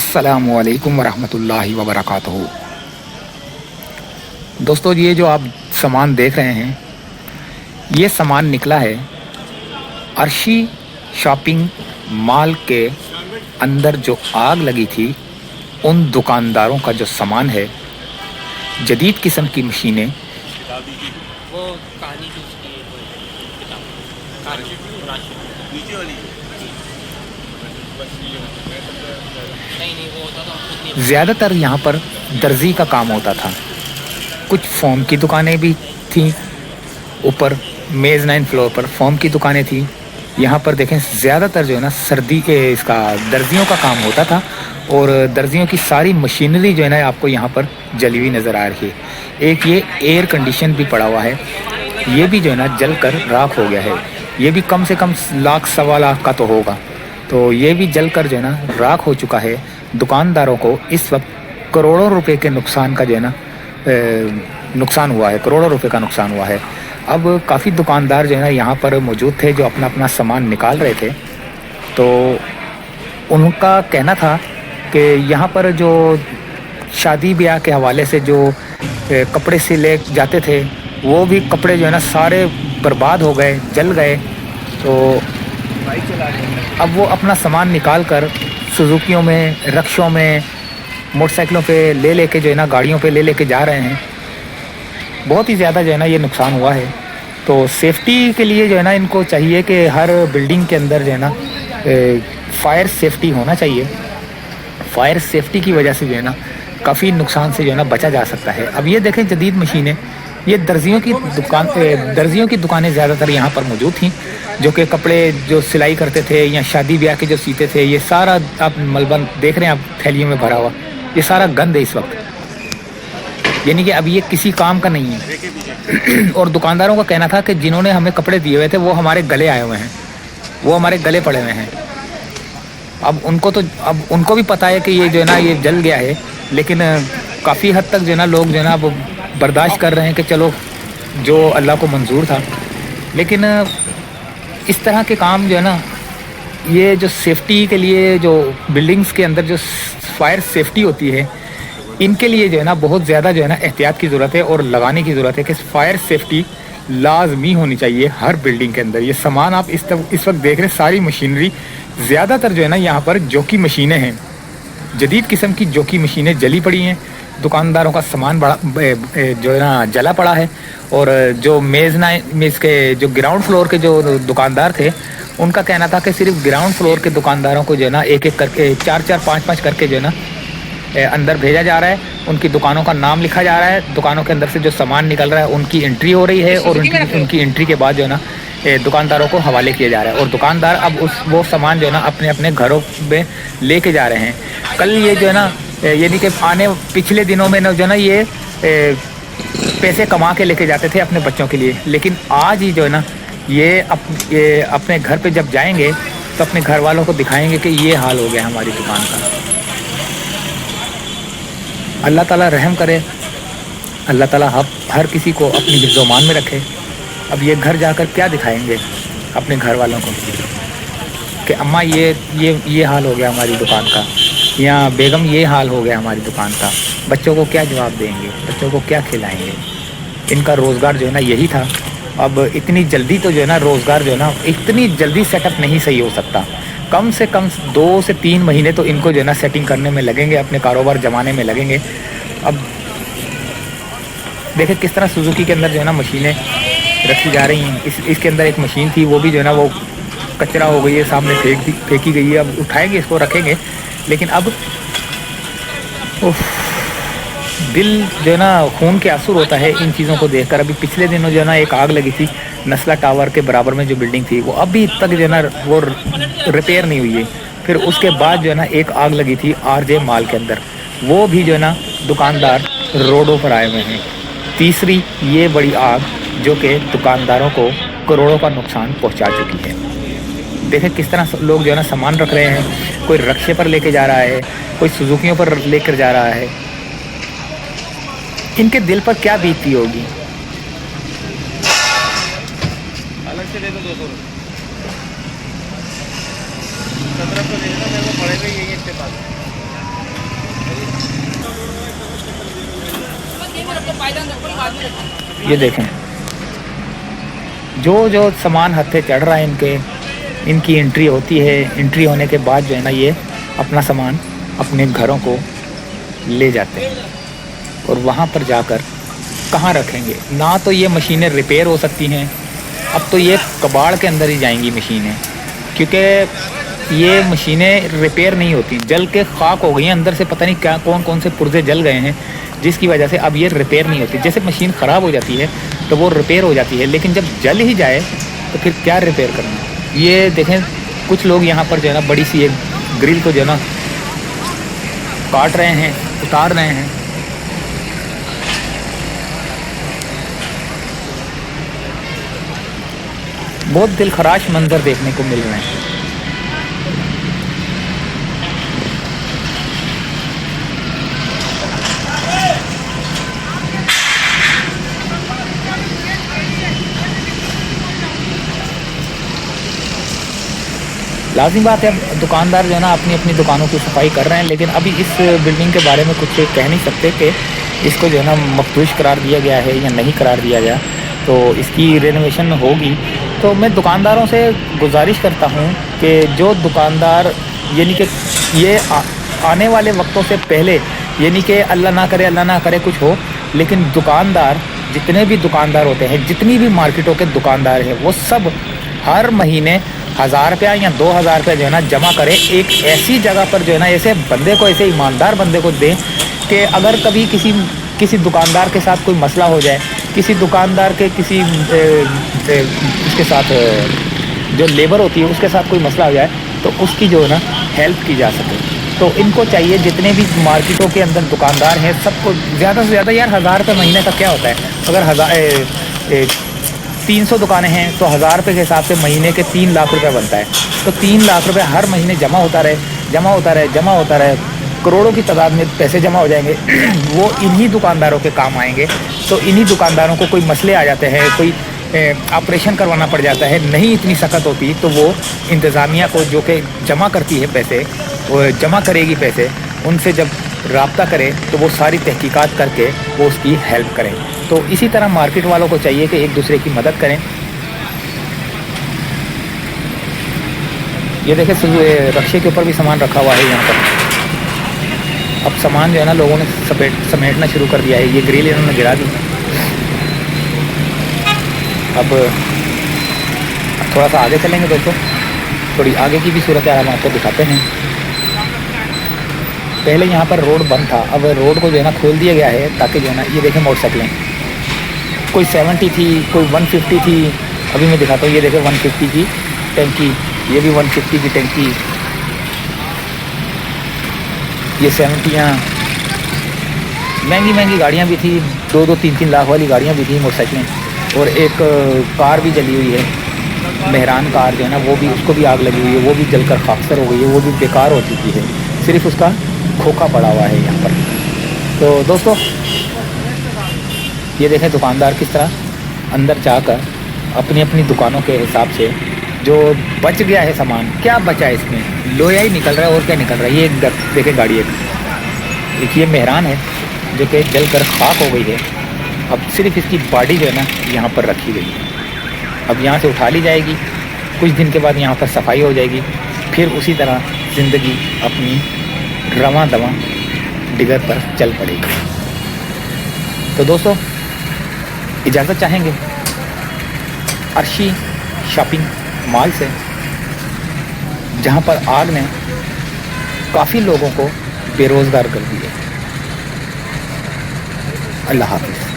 अस्सलामुअलैकुम वरहमतुल्लाहि वबरकातुहू। दोस्तों, ये जो आप सामान देख रहे हैं, ये सामान निकला है अर्शी शॉपिंग मॉल के अंदर। जो आग लगी थी, उन दुकानदारों का जो सामान है, जदीद किस्म की मशीनें, वो कहानी की उसकी नहीं वो होता था। ज़्यादातर यहाँ पर दर्जी का काम होता था। कुछ फोम की दुकानें भी थीं। ऊपर मेज़नाइन फ्लोर पर फोम की दुकानें थीं। यहाँ पर देखें, ज़्यादातर जो है ना सर्दी के इसका दर्जियों का काम होता था, और दर्जियों की सारी मशीनरी जो है ना आपको यहाँ पर जली हुई नज़र आ रही है। एक ये एयर कंडीशन भी पड़ा हुआ है, ये भी जो है ना जल कर राख हो गया है। ये भी कम से कम लाख सवा लाख का तो होगा, तो ये भी जल कर जो है ना राख हो चुका है। दुकानदारों को इस वक्त करोड़ों रुपए के नुकसान का जो है ना नुकसान हुआ है, करोड़ों रुपए का नुकसान हुआ है। अब काफ़ी दुकानदार जो है ना यहाँ पर मौजूद थे, जो अपना अपना सामान निकाल रहे थे। तो उनका कहना था कि यहाँ पर जो शादी ब्याह के हवाले से जो कपड़े सिले जाते थे, वो भी कपड़े जो है ना सारे बर्बाद हो गए, जल गए। तो अब वो अपना सामान निकाल कर सुजुकियों में, रक्शों में, मोटरसाइकिलों पे ले लेके जो है ना गाड़ियों पे ले लेके जा रहे हैं। बहुत ही ज़्यादा जो है ना ये नुकसान हुआ है। तो सेफ्टी के लिए जो है ना इनको चाहिए कि हर बिल्डिंग के अंदर जो है ना फायर सेफ्टी होना चाहिए। फायर सेफ्टी की वजह से जो है ना काफ़ी नुकसान से जो है ना बचा जा सकता है। अब ये देखें, जदीद मशीनें, ये दर्जियों की दुकानें ज़्यादातर यहाँ पर मौजूद थीं, जो कि कपड़े जो सिलाई करते थे या शादी ब्याह के जो सीते थे, ये सारा आप मलबा देख रहे हैं आप थैलियों में भरा हुआ, ये सारा गंद है इस वक्त। यानी कि अब ये किसी काम का नहीं है। और दुकानदारों का कहना था कि जिन्होंने हमें कपड़े दिए हुए थे वो हमारे गले आए हुए हैं, वो हमारे गले पड़े हुए हैं। अब उनको भी पता है कि ये जो है ना ये जल गया है, लेकिन काफ़ी हद तक जो है ना लोग जो है ना वो बर्दाश्त कर रहे हैं कि चलो जो अल्लाह को मंजूर था। लेकिन इस तरह के काम जो है ना, ये जो सेफ्टी के लिए जो बिल्डिंग्स के अंदर जो फायर सेफ्टी होती है, इनके लिए जो है ना बहुत ज़्यादा जो है ना एहतियात की ज़रूरत है और लगाने की ज़रूरत है कि फायर सेफ्टी लाजमी होनी चाहिए हर बिल्डिंग के अंदर। ये सामान आप इस वक्त देख रहे हैं, सारी मशीनरी, ज़्यादातर जो है ना यहाँ पर जोकी मशीनें हैं, जदीद किस्म की जोकी मशीनें जली पड़ी हैं। दुकानदारों का सामान बड़ा जो है ना जला पड़ा है। और जो मेज़ के जो ग्राउंड फ्लोर के जो दुकानदार थे, उनका कहना था कि सिर्फ ग्राउंड फ्लोर के दुकानदारों को जो है ना एक एक करके, चार चार पाँच पाँच करके जो है ना अंदर भेजा जा रहा है। उनकी दुकानों का नाम लिखा जा रहा है, दुकानों के अंदर से जो सामान निकल रहा है उनकी एंट्री हो रही है, और उनकी एंट्री के बाद जो है ना दुकानदारों को हवाले किया जा रहा है। और दुकानदार अब वो सामान जो है ना अपने अपने घरों में लेके जा रहे हैं। कल ये जो है ना यानी कि पिछले दिनों में जो है ना ये पैसे कमा के लेके जाते थे अपने बच्चों के लिए, लेकिन आज ही जो है ना ये अपने घर पे जब जाएंगे तो अपने घर वालों को दिखाएंगे कि ये हाल हो गया हमारी दुकान का। अल्लाह ताला रहम करे, अल्लाह ताला हर किसी को अपनी हिफ्ज़-ओ-मान में रखे। अब ये घर जाकर क्या दिखाएंगे अपने घर वालों को कि अम्मा ये हाल हो गया हमारी दुकान का, या बेगम ये हाल हो गया हमारी दुकान का। बच्चों को क्या जवाब देंगे, बच्चों को क्या खिलाएंगे? इनका रोज़गार जो है ना यही था। अब इतनी जल्दी तो जो है ना रोज़गार जो है ना इतनी जल्दी सेटअप नहीं सही हो सकता। कम से कम 2 से 3 महीने तो इनको जो है ना सेटिंग करने में लगेंगे, अपने कारोबार जमाने में लगेंगे। अब देखें किस तरह सुजुकी के अंदर जो है ना मशीनें रखी जा रही हैं। इसके अंदर एक मशीन थी, वो भी जो है ना वो कचरा हो गई है, सामने फेंकी गई है। अब उठाएंगे, इसको रखेंगे, लेकिन अब दिल जो है ना खून के आंसू होता है इन चीज़ों को देखकर। अभी पिछले दिनों जो है ना एक आग लगी थी नस्ला टावर के बराबर में, जो बिल्डिंग थी वो अभी तक जो है ना वो रिपेयर नहीं हुई है। फिर उसके बाद जो है ना एक आग लगी थी आरजे मॉल के अंदर, वो भी जो है ना दुकानदार रोडों पर आए हुए हैं। तीसरी ये बड़ी आग जो कि दुकानदारों को करोड़ों का नुकसान पहुंचा चुकी है। देखें किस तरह लोग जो है ना सामान रख रहे हैं, कोई रक्शे पर लेके जा रहा है, कोई सुजुकियों पर लेकर जा रहा है। इनके दिल पर क्या बीतती होगी। अलग से दे दो 200 रुपये, 1700 दे देना, मेरे को पड़ेगा यही इसके पास। ये देखें, जो जो सामान हत्थे चढ़ रहा है इनकी एंट्री होती है। एंट्री होने के बाद जो है ना, ये अपना सामान अपने घरों को ले जाते हैं और वहाँ पर जाकर कहाँ रखेंगे। ना तो ये मशीनें रिपेयर हो सकती हैं, अब तो ये कबाड़ के अंदर ही जाएंगी मशीनें, क्योंकि ये मशीनें रिपेयर नहीं होती, जल के खाक हो गई हैं अंदर से, पता नहीं क्या कौन कौन से पुर्जे जल गए हैं, जिसकी वजह से अब ये रिपेयर नहीं होती। जैसे मशीन ख़राब हो जाती है तो वो रिपेयर हो जाती है, लेकिन जब जल ही जाए तो फिर क्या रिपेयर करना। ये देखें, कुछ लोग यहाँ पर जो है ना बड़ी सी एक ग्रिल को जो है ना काट रहे हैं, उतार रहे हैं। बहुत दिलखराश मंजर देखने को मिल रहे हैं। लाजिम बात है, दुकानदार जो है ना अपनी अपनी दुकानों की सफाई कर रहे हैं, लेकिन अभी इस बिल्डिंग के बारे में कुछ कह नहीं सकते कि इसको जो है ना मखदूश करार दिया गया है या नहीं करार दिया गया। तो इसकी रेनोवेशन होगी, तो मैं दुकानदारों से गुजारिश करता हूँ कि जो दुकानदार यानी कि ये आने वाले वक्तों से पहले, यानी कि अल्लाह ना करे कुछ हो, लेकिन दुकानदार जितने भी दुकानदार होते हैं, जितनी भी मार्केटों के दुकानदार हैं, वो सब हर महीने 1000 रुपया या 2000 रुपया जो है ना जमा करें एक ऐसी जगह पर, जो है ना ऐसे बंदे को, ऐसे ईमानदार बंदे को दें कि अगर कभी किसी दुकानदार के साथ कोई मसला हो जाए, किसी दुकानदार के किसी उसके साथ जो लेबर होती है उसके साथ कोई मसला हो जाए, तो उसकी जो है ना हेल्प की जा सके। तो इनको चाहिए, जितने भी मार्केटों के अंदर दुकानदार हैं, सबको ज़्यादा से ज़्यादा यार 1000 रुपये महीने का क्या होता है। अगर 300 दुकानें हैं तो 1000 रुपये के हिसाब से महीने के 3 लाख रुपये बनता है। तो 3 लाख रुपये हर महीने जमा होता रहे, करोड़ों की तादाद में पैसे जमा हो जाएंगे। वो इन्हीं दुकानदारों के काम आएंगे। तो इन्हीं दुकानदारों को कोई मसले आ जाते हैं, कोई ऑपरेशन करवाना पड़ जाता है, नहीं इतनी सख्त होती, तो वो इंतज़ामिया को, जो कि जमा करती है पैसे, वो जमा करेगी पैसे, उनसे जब राब्ता करे तो वो सारी तहकीकात करके वो उसकी हेल्प करें। तो इसी तरह मार्केट वालों को चाहिए कि एक दूसरे की मदद करें। ये देखें, रक्शे के ऊपर भी सामान रखा हुआ है यहाँ पर। अब सामान जो है ना लोगों ने समेटना शुरू कर दिया है। ये ग्रिल इन्होंने गिरा दी। अब थोड़ा सा आगे चलेंगे दोस्तों, थोड़ी आगे की भी सूरत हम आपको दिखाते हैं। पहले यहाँ पर रोड बंद था, अब रोड को जो है ना खोल दिया गया है, ताकि जो है ना, ये देखें मोटरसाइकिलें, कोई 70 थी, कोई 150 थी। अभी मैं दिखाता हूँ, ये देखें 150 की टंकी, ये भी 150 की टंकी, ये 70 महंगी गाड़ियाँ भी थी, 2-2, 3-3 लाख वाली गाड़ियाँ भी थी, मोटरसाइकिलें। और एक कार भी जली हुई है, मेहरान कार जो है ना, वो भी, उसको भी आग लगी हुई है, वो भी जलकर खाकसर हो गई है, वो भी बेकार हो चुकी है, सिर्फ उसका खोखा पड़ा हुआ है यहाँ पर। तो दोस्तों ये देखें दुकानदार किस तरह अंदर जाकर अपनी अपनी दुकानों के हिसाब से, जो बच गया है सामान, क्या बचा है इसमें, लोया ही निकल रहा है और क्या निकल रहा है। ये देखें गाड़ी, एक ये मेहरान है जो कि जलकर खाक हो गई है। अब सिर्फ इसकी बॉडी जो है ना यहाँ पर रखी गई है। अब यहाँ से उठा ली जाएगी, कुछ दिन के बाद यहाँ पर सफाई हो जाएगी, फिर उसी तरह ज़िंदगी अपनी रवां दवां डिगर पर चल पड़ेगी। तो दोस्तों इजाज़त चाहेंगे अर्शी शॉपिंग मॉल से, जहाँ पर आग ने काफ़ी लोगों को बेरोज़गार कर दिया। अल्लाह हाफ़िज़।